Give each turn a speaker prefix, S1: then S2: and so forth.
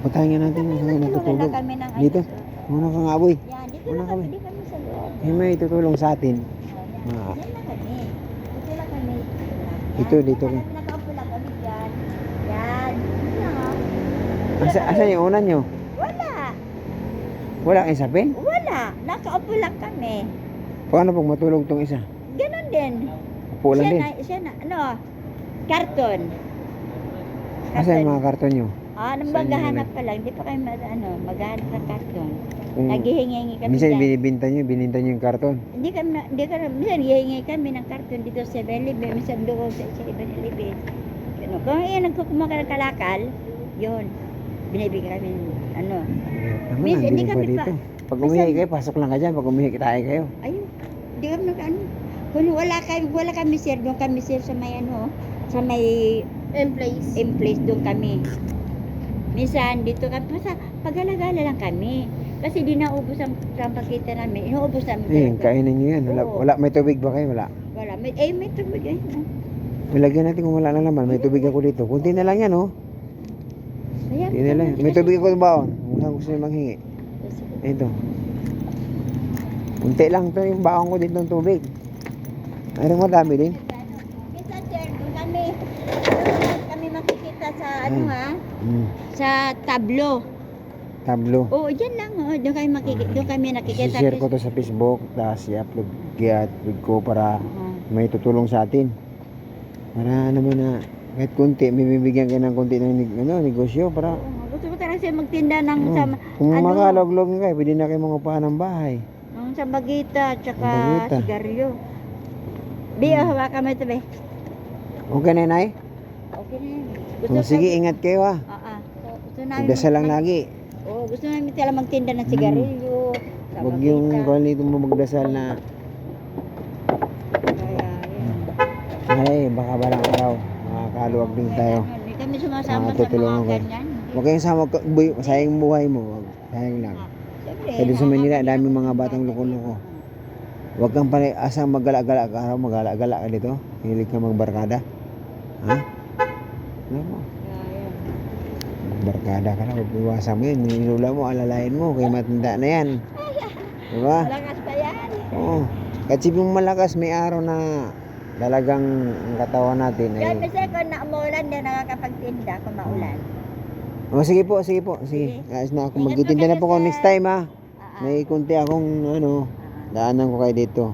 S1: Patayin nga natin kung saan natutulog.
S2: Kami ng
S1: Dito. Muna kang aboy.
S2: Yan, dito
S1: Muna
S2: lang
S1: kami.
S2: kami, di kami sa loob.
S1: May tutulong sa atin.
S2: Yan
S1: Ah.
S2: lang kami. Dito lang kami.
S1: Dito.
S2: Yan, nakaupo lang kami dyan. Yan. Yan.
S1: Asan yung unan nyo?
S2: Wala.
S1: Wala kayong sapin?
S2: Wala. Nakaupo lang kami.
S1: Paano pag matulog tong isa?
S2: Ganon din.
S1: Upo lang din.
S2: Siya na, ano, karton.
S1: Asan yung mga karton nyo?
S2: Nang
S1: Saan
S2: maghahanap
S1: yun?
S2: pa lang. Di pa kayo, maghahanap ng karton.
S1: Kung
S2: Naghihingi kami
S1: minsan
S2: dyan.
S1: bininta nyo yung karton.
S2: Minsan hihingi kami ng karton dito sa 7-Eleven, minsan doon sa 7-Eleven. Ano, kung iyan nagkukumha ka ng kalakal, yun, binibigyan kami, ano.
S1: Naman,
S2: Minsan,
S1: ang
S2: hindi
S1: dilim pa
S2: kami pa-
S1: dito. Pag umihi kayo, pasok lang ka dyan. Pag umihi tayo kayo.
S2: Ayun, di kami ano. Kung wala kami sir, doon kami sir sa may ano, sa may in place doon kami. Minsan dito kami, pag-alagala lang kami. Kasi di naubos ang pakita namin. Inuubos namin
S1: Eh, kainin nyo yan.
S2: Oo.
S1: May tubig ba kayo? Wala.
S2: Wala. May tubig eh.
S1: Ilagyan natin kung wala na naman. May tubig ako dito. Kunti na lang yan, oh.
S2: Ayan.
S1: Kunti na lang. May tubig ako sa baon. Kung gusto nyo manghingi. Ito. Kunti lang to yung baon ko dito ng tubig. Mayroon madami din.
S2: Minsan sir, doon kami makikita sa ano ha, sa tablo.
S1: Tablo.
S2: Oo, dyan lang. Doon kami nakikita.
S1: I-share ko to sa Facebook. Tapos i-upload ko para
S2: Oo.
S1: may tutulong sa atin. Para naman na kahit kunti, may bibigyan kayo ng kunti ng negosyo para
S2: Gusto ko talaga siya magtinda ng
S1: kung
S2: ano?
S1: makalog-log kayo, pwede na kayo mangupahan ng bahay.
S2: ng sa bagita, tsaka
S1: Bagita.
S2: sigaryo. Bi, hawakan mo ito, be.
S1: Okay na, Nay?
S2: Okay na yan.
S1: Sige, ingat kayo ha.
S2: Gusto namin
S1: Magdasal lang lagi.
S2: gusto namin talaga magtinda ng sigarilyo. Sa
S1: Huwag
S2: bagita.
S1: yung kung dito mo magdasal na
S2: Kaya, yan.
S1: ay, baka balang araw makakaluwag din tayo.
S2: Hindi kami sumasama sa
S1: Tutulungan
S2: mga
S1: kayo.
S2: ganyan.
S1: Huwag kayong sama, sayang buhay mo. Sayang lang.
S2: Siyempre,
S1: Kaya doon sa Manila, daming mga batang loko-loko. Huwag kang asang maggala-gala ka araw, maggala-gala ka dito. Hilig ka magbarkada. Ha? Ano mo? Barkada ka na, huwag iwasan mo yun. Nilula mo, alalayan mo, kaya matanda na yan. Diba?
S2: Malakas pa yan.
S1: Oo. Kasi yung malakas, may araw na talagang ang katawan natin
S2: Kaya
S1: ay...
S2: kasi kung naulan, hindi nakakapagtinda kung maulan.
S1: Oh, sige po. Sige. Ayos na ako. Magtitinda na po ako next time ha. May kunti akong daanan ko kayo dito.